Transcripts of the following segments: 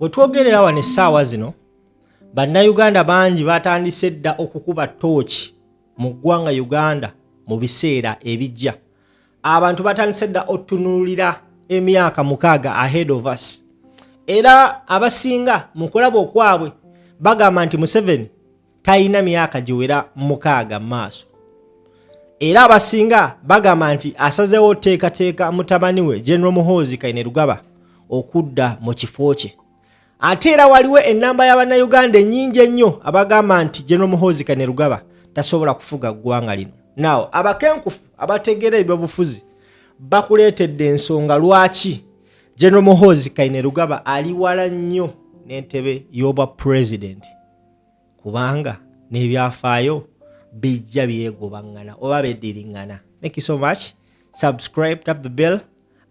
Wetwogerera wano essaawa zino bannayuganda bangi batandise dda okukuba ttooki mu ggwanga Uganda mu biseera ebijja. Abantu batandise dda otunuulira emyaka 6 ahead of us. Era abasinga mu kulaba okwabwe bagamba nti Museveni talina myaka giwera 6 maaso. Era abasinga bagamba nti asazeewo teekateeka mutabani we General Muhoozi Kainerugaba okudda mu kifo kye. Ate era waliwo ennamba y'Abannayuganda ennyingi ennyo abagamba nti General Muhoozi Kainerugaba tasobola kufuga ggwanga lino. Now, abakenkufu abategeera ebyobufuzi bakuleetedde ensonga lwaki General Muhoozi Kainerugaba ali wala nnyo n'entebe y'obwa president. Kubanga n'ebyafaayo bijja byegobaŋŋana oba beddiringana. Thank you so much. Subscribe, tap the bell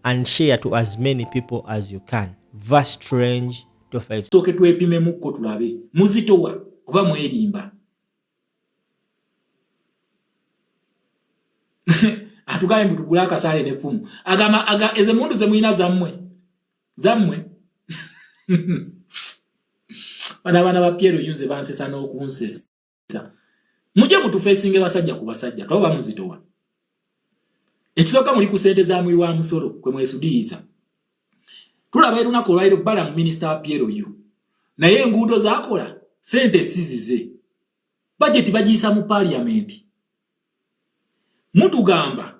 and share to as many people as you can. Vast Strange 25. Soke twepimemu ko tulabe muzitowa oba mwerimba. Atugaye mutugula akasale nefumu aga ezemundu zemwina zammwe bana ba Pierre Yunze bansesa n'okunsesa muje mutufeesinge basajja ku basajja toba muzitowa ekisoka muli ku sente za mwi wa musoro kwe mwesudiisa tulaba erunako lwairo bala mu minister wa Pierre Yu naye enguudo zakola sente sizize budget bagiyisa mu parliament mutugamba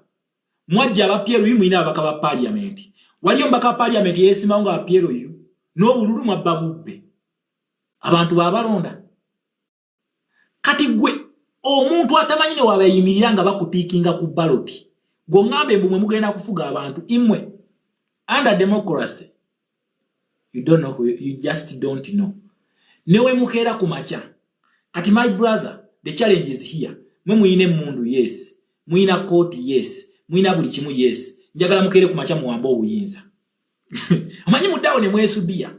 mwajja aba Pierre Yu mwina abaka ba parliament waliyo mbaka wa parliament yesimanga wa Pierre Yu n'obululu mwababubbe abantu babalonda kati gwe omuntu atamanyine wabayimirira nga bakutiikinga ku ballot gomngambe mbumwe mugenda kufuga abantu imwe under democracy you don't know you just don't know newe mukera kumacha kati my brother the challenge is here mwe muyine mundu yes muyina court yes muyina buli kimu yes njagala mukere kumacha muwamba obuyinza amanyi mudawo ne mwesudia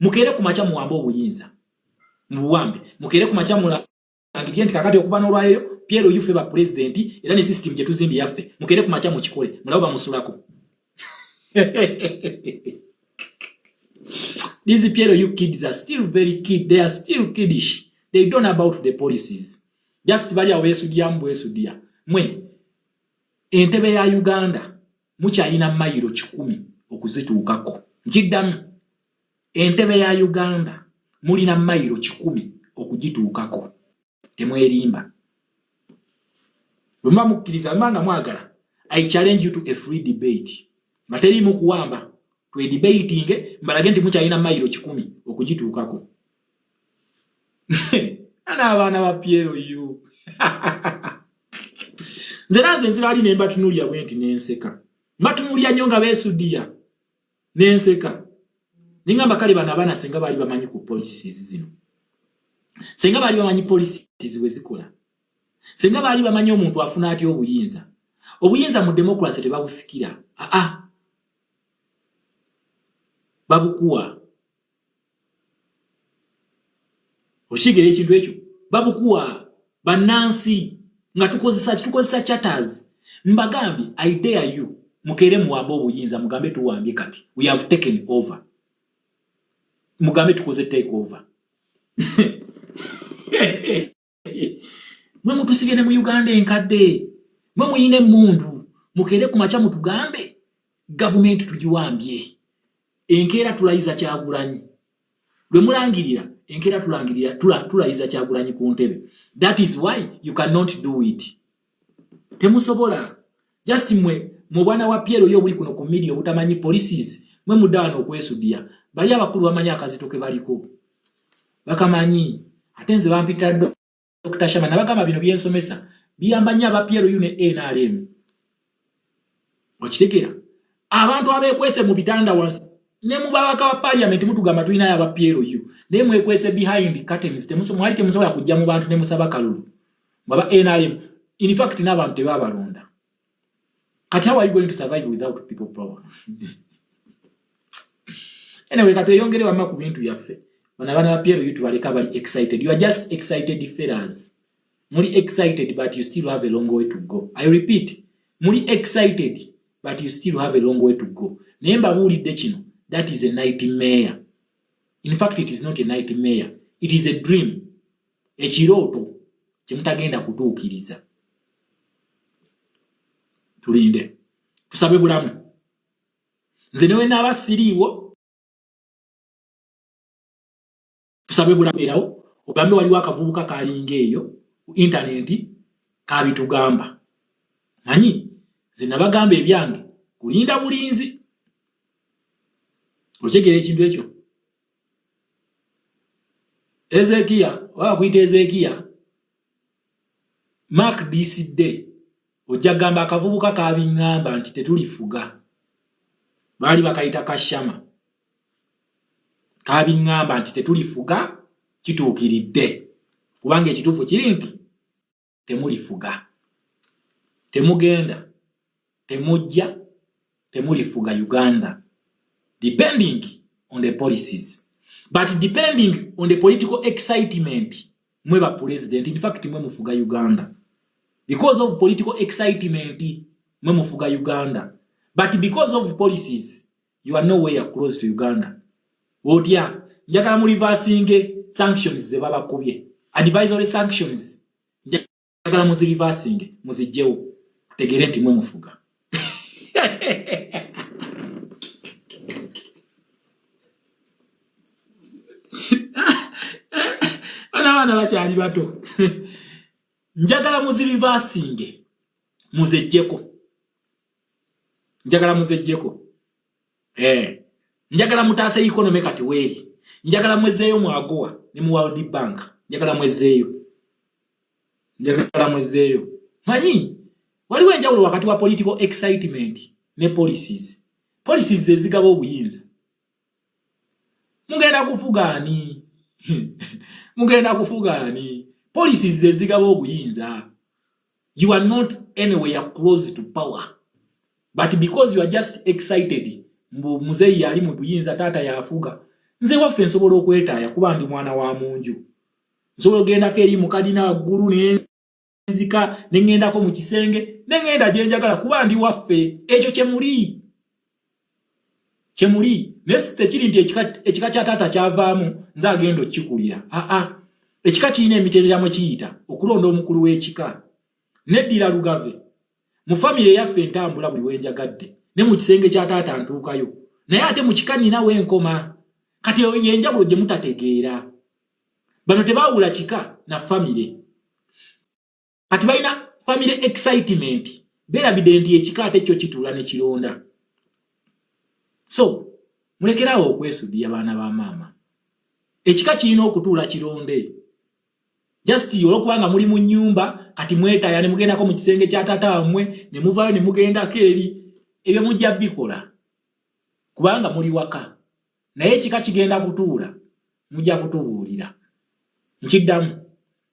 mukere kumacha muwamba obuyinza muwambe mukere kumacha mula angigenti kakati okuva n'olwayo Pierre Yu feba president era ne system je tuzimbi yaffe mukere kumacha mu kikole mulaba musulako. These Pierre Yu kids are still very kid, they are still kiddish, they don't know about the policies. Just bali awesudia mbwesudia mwe entebe ya Uganda mukyalina mayiro 10 okuzituukako nkiddamu entebe ya Uganda mulina mayiro 10 okugituukako temwerimba lumba mukkiriza mbanga mwagala I challenge you to a free debate materi mu kuwamba twe debating mbalage nti mukyalina mayiro 10 okugituukako ana abana ba Pierre Yu nzira ali nemba tunulia bwenti nenseka matunulia nyonga besudia nenseka ningamba kale bana senga bali bamanyi ku policies zino senga bali bamanyi policies wezikola senga bali bamanyi omuntu afuna ati obuyinza mu democracy tebabusikira babukuwa oshigere ekintu ekyo babukuwa banansi nga tukozesa chatters mbagambi I dare you mukere muwamba obuyinza mugambe tuwambye kati we have taken over mugambe tukoze take over mwe mutusigene mu Uganda enkadde mwe muyine mundu mukere kumacha mutugambe government tujiwambye enkera tulayiza Kyagulanyi lwe mulangirira enkera tulayiza Kyagulanyi ku ntebe. That is why you cannot do it. Temusobola just mwe mubwana wa Pierre Yu buli kuno ku media obutamanyi policies mwe mudano okwesudia bali abakulu bamanyi akazitoke baliko bakamanyi atenze bampita Dr. Shama nabagamba bino byensomesa biyambanya aba Pierre Yu ne NRM okitegera abantu abekwese mu bitanda wansi ne mubabaka wa parliament mutugamba tulina aba Pierre Yu ne mwekwese behind curtains temusobola kujja mu bantu ne musaba kalulu baba NRM in fact n'abantu tebabalonda kati how are you going to survive without people power? Anyway kati yongere wama ku bintu yaffe bana ba Pierre Yu tubaleka bali excited. You are just excited fellas muri excited but you still have a long way to go. I repeat muri excited but you still have a long way to go. Nemba bulidde kino that is a nightmare. In fact, it is not a nightmare. It is a dream. Ekiroto kyemutagenda kutuukiriza. Tulinde. Tusabe bulamu. Nze newe naaba siriiwo. Tusabe bulamu erawo. Ogambe waliwo akavubuka kalinga eyo internet kabitugamba. Manyi nze nabagamba ebyange kulinda bulinzi. Okyegera ekintu ekyo. Ezekiya, waba kuyita Ezekiya, Mark this day, ojja gamba akavubuka kabingamba nti tetulifuga. Bali bakayita Kashama. Kabingamba nti tetulifuga kituukiridde. Kubanga ekituufu kiri nti temulifuga. Temugenda, temujja, temulifuga Uganda. Depending on the policies. But depending on the political excitement, mweba president, in fact, mwe mufuga Uganda. Because of political excitement, mwe mufuga Uganda. But because of policies, you are nowhere close to Uganda. Wotya, njagala mu reversing sanctions ze baba kubye. Advisory sanctions. Njagala mu reversing, muzijjewo. Tegere nti mwe mufuga. Ana bakyali bato. Njagala muzirivasinge muzejjeko. Njagala muzejjeko. Njagala mutaase economy kati weeri. Njagala mwezeeyo mu AGOA ne mu World Bank. Njagala mwezeeyo. Njagala mwezeeyo. Manyi waliwo enjawulo wakati wa political excitement ne policies. Policies ezigaba obuyinza. Mugenda kufuga ani? Mugenda kufuga ani? Policies ezigaba obuyinza. You are not anywhere close to power. But because you are just excited, muzeyi yali mu buyinza tata yafuga. Nze waffe nsobola okwetaaya kuba ndi mwana wa munju. Nsobola ogendako eri mu kadina waggulu nenzika nengendako mu kisenge nengenda gye njagala kuba ndi waffe. Ekyo kyemuli. Kyemuli. Neste kiri nti ekika kya tata kyavaamu nze agenda okikulira. Ekika kirina emiterera mwe kiyita okulonda omukulu w'ekika. Neddira Lugave. Mu family yaffe entambula buli wenjagadde. Ne mu kisenge kya tata ntuukayo. Naye ate mu kika nina wenkoma. Kati yenjawulo gye mutategeera. Bano tebaawula kika na family. Kati balina family excitement. Beerabidde nti ekika ate kyo kituula ne kironda. So, mulekerawo okwesuddiya baana ba maama. Ekika kirina okutuula kironde. Just olwokubanga muli mu nnyumba kati mwetaaya ne mugendako mu kisenge kya taata wammwe ne muvaayo ne mugendako eri. Ebyo mujja bikola. Kubanga muli waka. Naye ekika kigenda kutuula. Mujja kutubuulira. Nkiddamu.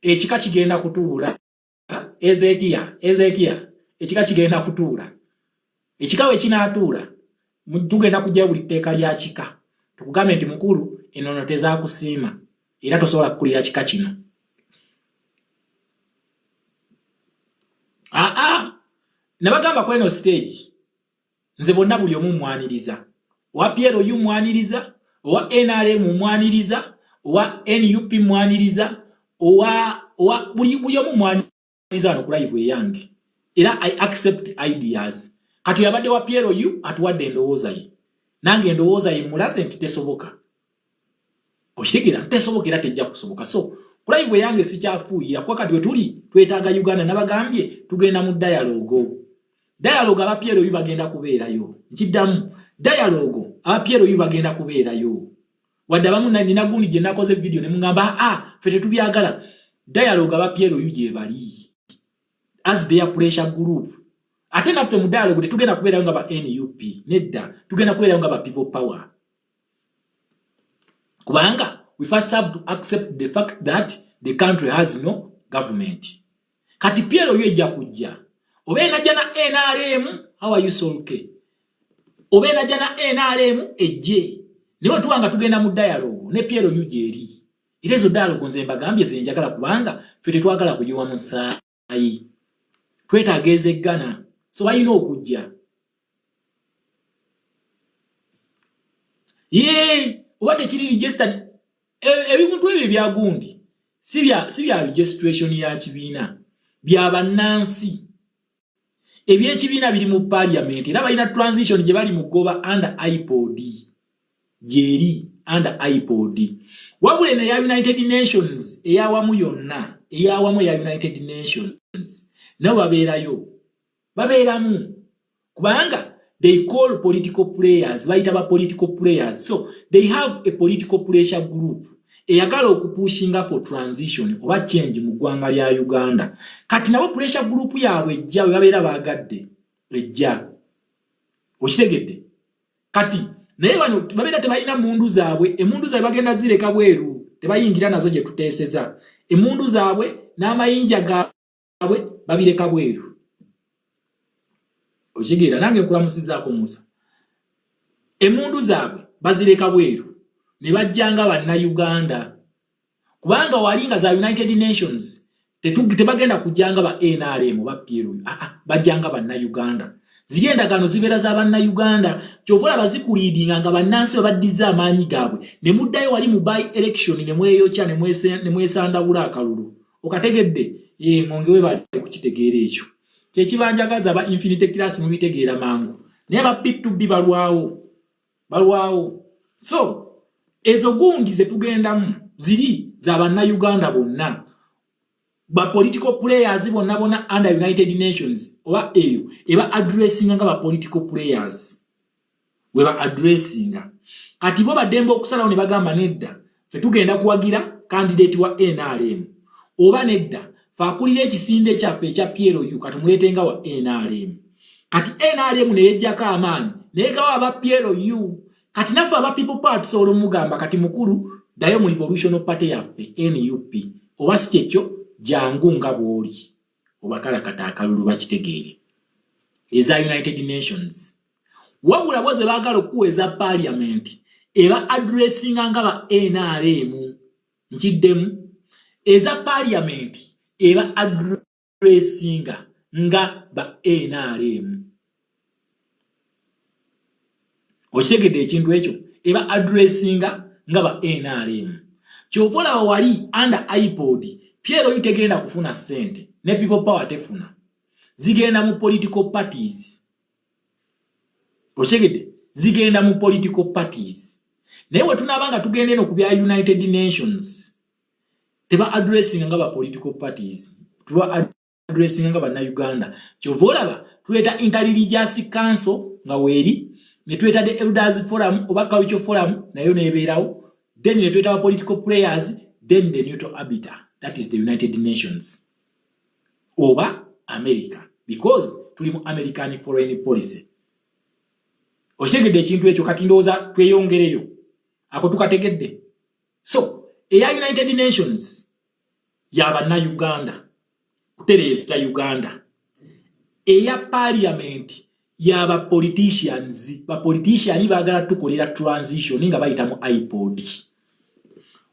Ekika kigenda kutuula. Ezekiya. Ekika kigenda kutuula. Ekika we kinaatuula. Tugenda kujja buli tteeka lya kika. Tukugambe nti mukulu enono tezaakusiima. Era tosobola kukulira kika kino. Nabagamba kweno stage. Nze bonna buli omu mwaniriza. Owa PLU mwaniriza, owa NRM mwaniriza, owa NUP mwaniriza, owa buli omu mwaniriza wano ku live eyange. Era I accept ideas. Kati yabadde wa PLU atuwadde endowooza ye. Nange endowooza ye mulaze nti tesoboka. Okitegeera tesoboka era tejja kusoboka. So ku live eyange sikyafuuyira kuba kati we tuli twetaaga Uganda nabagambye tugenda mu dialogue. Dialogue aba PLU bagenda kubeerayo. Nkiddamu dialogue aba PLU bagenda kubeerayo. Wadde abamu nina gundi gye nakoze video ne mungamba ffe tetubyagala. Dialogue aba PLU gye bali. As their pressure group. Ate naffe mu dialogue tetugenda kubeerayo nga ba NUP. Nedda tugenda kubeerayo nga ba people power. Kubanga we first have to accept the fact that the country has no government. Kati PLU ejja kujja. Obeena jana NRM, how are you so okay? Obeena jana NRM ejje. Niwo tuwanga tugenda mu dialogue ne PLU gyeri. Irezo dialogue nze mbagambye ze njagala kubanga ffe tetwagala kuyiwa mu nsaayi. Twetaaga Ghana. So why okujja? oba tekiri registered ebintu ebyo byagundi si bya registration ya kibiina bya bannansi ebyekibiina biri mu parliament era balina transition gye bali mugoba under iPod jeri under iPod wabule ne ya United Nations eyawamu yonna eyawamu ya United Nations nabo babeeramu kubanga they call political players baita ba political players so they have a political pressure group eyagala okupushinga for transition oba change mu ggwanga lya Uganda kati nabo pressure group yaabwe ejja babeera bagadde ejja okitegedde kati naye bano babeera tebalina mundu zaabwe emundu zaabwe bagenda zireka bweru tebayingira nazo gye tuteeseza emundu zaabwe n'amayinja gaabwe babireka bweru okitegera nange nkulamusizaako Musa emundu zaabwe bazireka bweru ne bajjanga banna Uganda kubanga walinga za United Nations tebagenda kujjanga ba NRM ba PLU bajjanga banna Uganda ziri endagano zibeera za banna Uganda kyovola bazikuliidinga nga bannansi babaddiza amaanyi gaabwe ne muddayo wali mu by election ne mweyokya ne mwesandawula akalulu okategedde ngongewe bali kukitegeera ekyo kyekibanjagaza ba Infinite Class mu bitegeera mangu naye ba P2B balwawo so ezo gundi ze tugendamu ziri za banna Uganda bonna ba political players bonna under United Nations oba eyo eba addressing nga ba political players weba addressing kati bo bademba okusalawo ne bagamba nedda fe tugenda kuwagira candidate wa NRM oba nedda faakulira ekisinde kyaffe ekya PLU kati muletenga wa NRM kati NRM ne yejjako amaanyi neekawo aba PLU kati nafa aba people part solo mugamba kati mukuru dayo mu revolution party yaffe NUP oba sikekyo jangu nga bwoli obakala kata akalulu bakitegeere eza United Nations wabula boze bagala okuweza parliament eba addressing nga ba NRM nkiddemu eza parliament eba addressing nga ba NRM okitegedde ekintu ekyo eba addressing nga ba NRM kyovola wali under iPod Piero yutegenda kufuna sente ne people power tefuna zigenda mu political parties okitegedde zigenda mu political parties naye tunabanga tugende no kubya United Nations teba addressing nga ba political parties tuba addressing nga ba Uganda kyovola tuleta Inter-Religious Council nga weri ne tuleta the Elders Forum oba Cultural Forum nayo nebeerawo then ne tuleta political players then the neutral arbiter that is the United Nations oba America because tuli mu American foreign policy oshegede ekintu ekyo kati ndooza tweyongereyo ako tukategedde so eya United Nations yaba Uganda kutereza Uganda eya parliament yaba politicians ba politicians bagala tukolera transition nga bayita mu iPod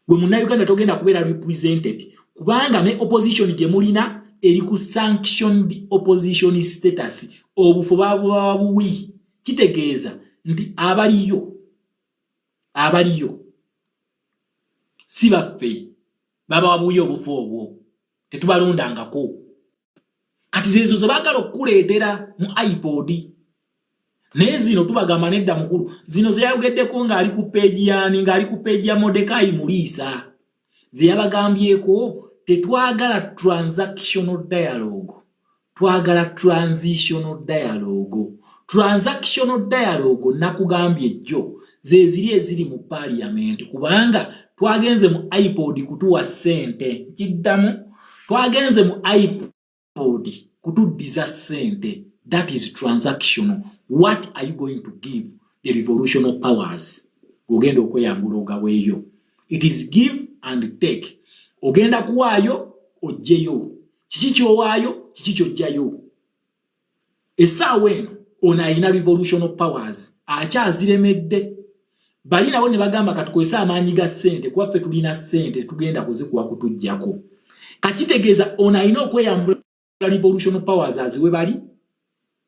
gwe munna Uganda togenda kubeera represented kubanga ne opposition gye mulina eri ku sanctioned opposition status obufu babuwi kitegeeza nti abaliyo si baffe baba wabuyo obufu obwo tetubalondangako kati zezo zebagala okuleetera mu iPod naye zino tubagamba nedda mukulu zino zeyayogeddeko ng'ali ku page ya Mordekai Muliisa zeyabagambyeko tetwagala transactional dialogue twagala transitional dialogue nakugambye jjo zeziri eziri mu parliament kubanga twagenze mu iPod kutuwa sente kiddamu twagenze mu iPod kutuddiza sente that is transactional what are you going to give the revolutionary powers ogenda okweyambula ogaweeyo it is give and take ogenda kuwaayo ojjeyo kiki kyowaayo kiki kyojjayo essaawa eno ono alina revolutionary powers akyaziremedde bali nabo ne bagamba katukozesa amaanyi ga ssente kuba ffe tulina ssente tugenda kuzikuwa kutujjako kakitegeeza ono alina okweyambula revolutionary powers aziwe bali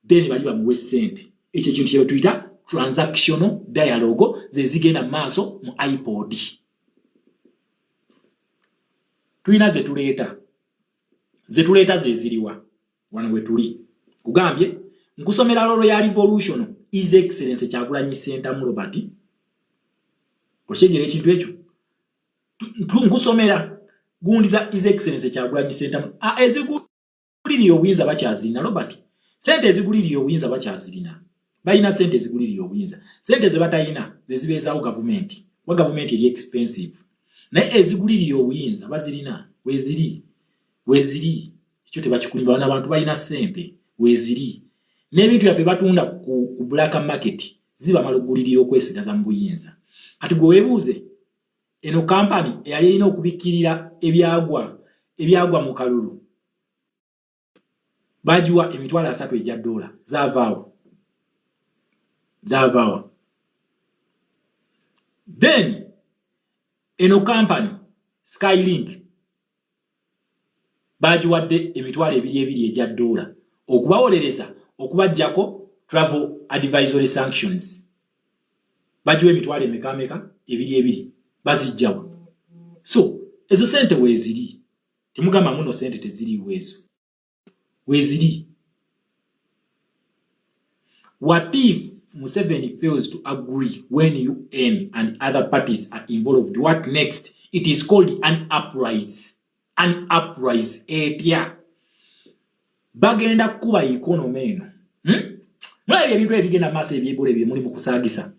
then bali bamuwe ssente ekyo ekintu kye tuyita transactional dialogue ze zigenda maaso mu iPod. Tuina ze tuleeta ze ziriwa wano we tuli. Kugambye nkusomera lolo ya revolution His Excellency Kyagulanyi Ssentamu Robert. Oshegere ekintu ekyo. Nkusomera gundiza His Excellency Kyagulanyi Ssentamu. Ezigulirira obuyinza bakyazirina Robert. Sente ezigulirira obuyinza bakyazirina. Bayina sente ezigulirira obuyinza. Sente ze batayina ze zibeezaawo gavumenti. Wa gavumenti eri expensive. Naye ezigulirira obuyinza bazirina. Weziri. Ekyo tebakikulimba n'abantu bayina sente. Weziri. N'ebintu byaffe batunda ku black market ziba malugulirira okwesigaza mu buyinza. Kati gwe weebuuze eno company eyali erina okubikkirira ebyagwa mu kalulu. Bajiwa emitwalo 3 ejja dola zavaawa. Then eno company Skylink bajiwadde emitwalo 2 ejja dola okubawolereza okubajjako travel advisory sanctions. Bajiwa emitwalo emeka 2 bazijjawa. So ezo sente weziri. Temugamba muno sente teziriwo ezo. Weziri. What if Museveni fails to agree when UN and other parties are involved? What next? It is called an uprise. An uprise. Etya. Bagenda kuba economy eno. Mulabye ebintu ebigenda maaso ebyebula ebyo muli mu kusaagisa.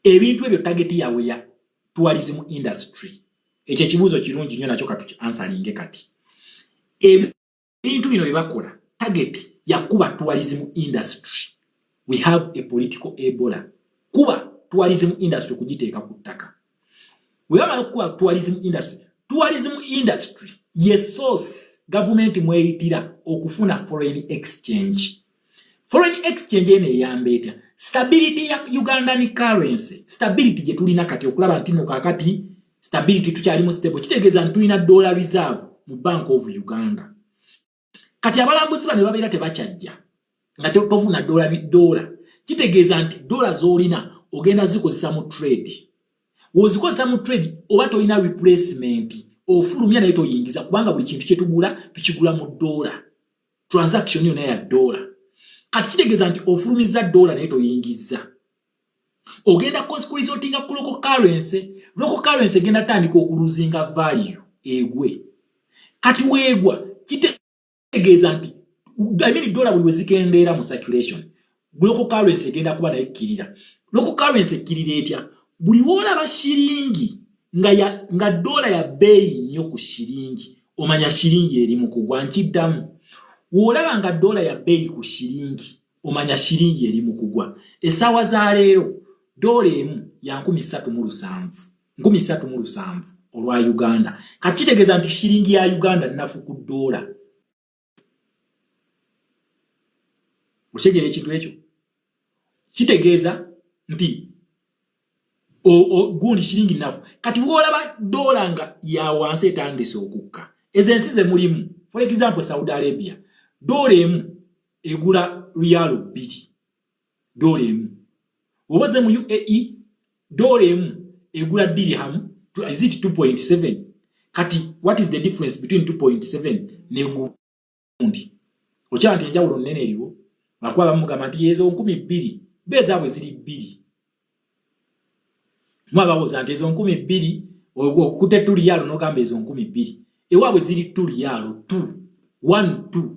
Ebintu ebyo target yawe ya tourism industry. Ekyo kibuuzo kirungi nnyo nakyo katu answeringe kati. Ebintu bino byebakola target ya kuba tourism industry. We have a political Ebola. Kuba tourism industry kugiteeka ku ttaka. We bamala kuba tourism industry ye source government mweyitira okufuna foreign exchange. Foreign exchange ene eyamba stability ya Ugandan currency. Stability je tulina kati okulaba ntino kakati stability tukyalimu stable. Kitegeeza ntulina dollar reserve mu Bank of Uganda. Kati abalambuzi bano babeera tebakyajja nga tofuna dola. Kitegeeza nti dola z'olina ogenda zikozesa mu trade. Wozikozesa mu trade oba tolina replacement ofulumya naye toyingiza kubanga buli kintu kye tukigula mu dola. Transaction yonna ya dola. Kati kitegeeza nti ofulumiza dola naye toyingiza. Ogenda kurizootinga ku local currency. Local currency egenda tandika okuluzinga value egwe. Kati weegwa kitegeeza nti dola buli wezikendeera mu circulation. Local currency egenda kuba naye ekkirira. Local currency ekkirira etya? Buli woolaba shiringi nga dola ya beeyi nnyo ku shiringi, omanya shiringi eri mu kugwa. Nkiddamu. Woolaba nga dola ya beeyi ku shiringi, omanya shiringi eri mu kugwa. Essaawa za leero dola emu ya 37 olwa Uganda. Kati kitegeeza nti shiringi ya Uganda nnafu ku dola. Oshegera ekintu ekyo? Kitegeeza nti gundi shiringi nnafu. Kati woolaba dola nga ya wansi etandise okukka. Ezo ensi ze mulimu. For example, Saudi Arabia. Dola emu egula riyalo 2. Dola emu. Obaze mu UAE dola emu egula dirham is it 2.7. Kati what is the difference between 2.7 ne gundi? Okyala nti enjawulo nnene eriwo. Bakuba bamugamba nti ezo 2,000 beezaabwe ziri 2. Mwabawoza nti ezo 2,000 okute tuliyalo n'ogamba ezo 2,000. Ewaabwe ziri tuliyalo 2.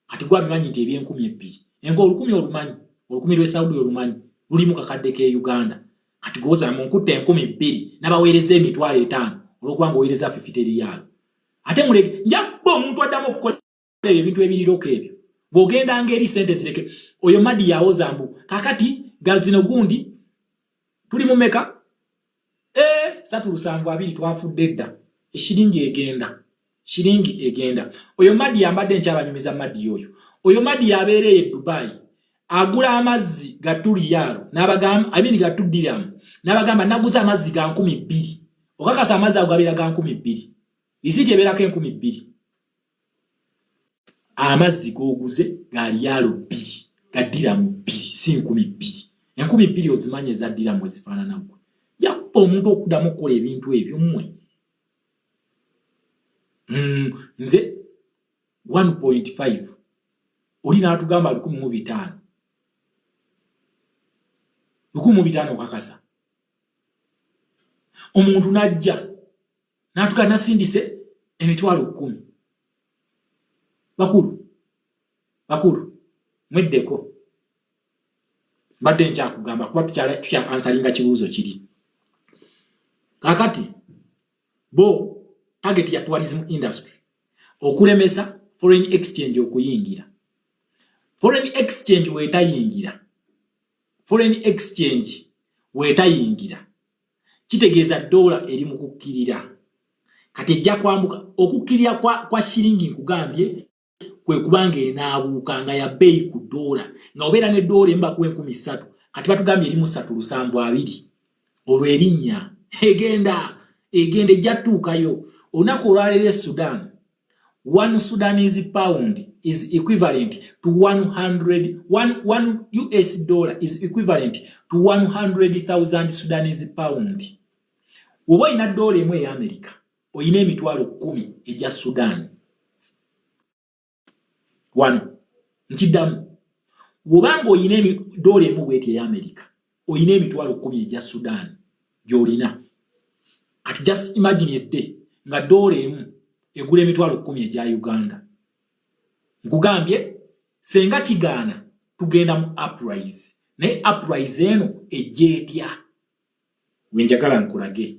Kati gwabimanyi nti ebye 2,000. Engo 1,000 olumanyi. 1,000 lwe Saudi olumanyi. Lulimu kakadde ke Uganda. Kati goza mu nkutte 2,000 n'abaweereza emitwalo 5 olwokubanga oweereza 50 riyalo. Ate muleke njabbo omuntu addamu okukola ebintu ebiriroko ebyo. Bw'ogenda ngeri sente zireke. Oyo Madi yawoza mbu kakati gazino gundi tuli mu meka 372 twafudde dda. Shiringi egenda. Oyo Madi yambadde nkyabanyumiza Madi oyo. Oyo Madi yabeereye Dubai. Agula amazzi ga tuliyalo n'abagamba ga tudiramu n'abagamba naguza amazzi ga 2,000. Okakasa amazzi agabeera ga 2,000. Isiti ebeerako 2,000. Amazzi goguze ga riyalo 2 ga diramu 2 si 2,000. 2,000 ozimanye ezaddira mwe zifaanana gwe yakupa omuntu okuddamu okukola ebintu ebyo mmwe nze 1.5 oli n'atugamba 1,500 okakasa omuntu n'ajja n'atuka nasindise emitwalo 10 bakulu mweddeko mbadde nkyakugamba kuba tukya ansalinga kibuuzo kiri kakati bo target ya tourism industry okulemesa foreign exchange okuyingira foreign exchange wetayingira kitegeeza dola eri mu kukkirira kati ejja kwambuka okukkirira kwa shilingi nkugambye kwe kubanga enaabuuka nga ya bbeeyi ku dola nga obeera ne dola emba ku 3,000 kati batugambye eri mu 3,720 olwo erinnya egenda ejja tuukayo olunaku olwaleero Sudan 1 Sudanese pound is equivalent to 1 US dollar is equivalent to 100,000 Sudanese pound. Woba ina dola emu ya America oyina emitwalo 10 ejja Sudan. 1 nkiddamu wobanga oyina dola emu bweti ya America oyina emitwalo 10 ejja Sudan gy'olina. Kati just imagine ette nga dola emu egula emitwalo 10 ejja Uganda. Nkugambye senga kigaana tugenda mu uprise naye uprise eno ejja etya wenjagala nkulage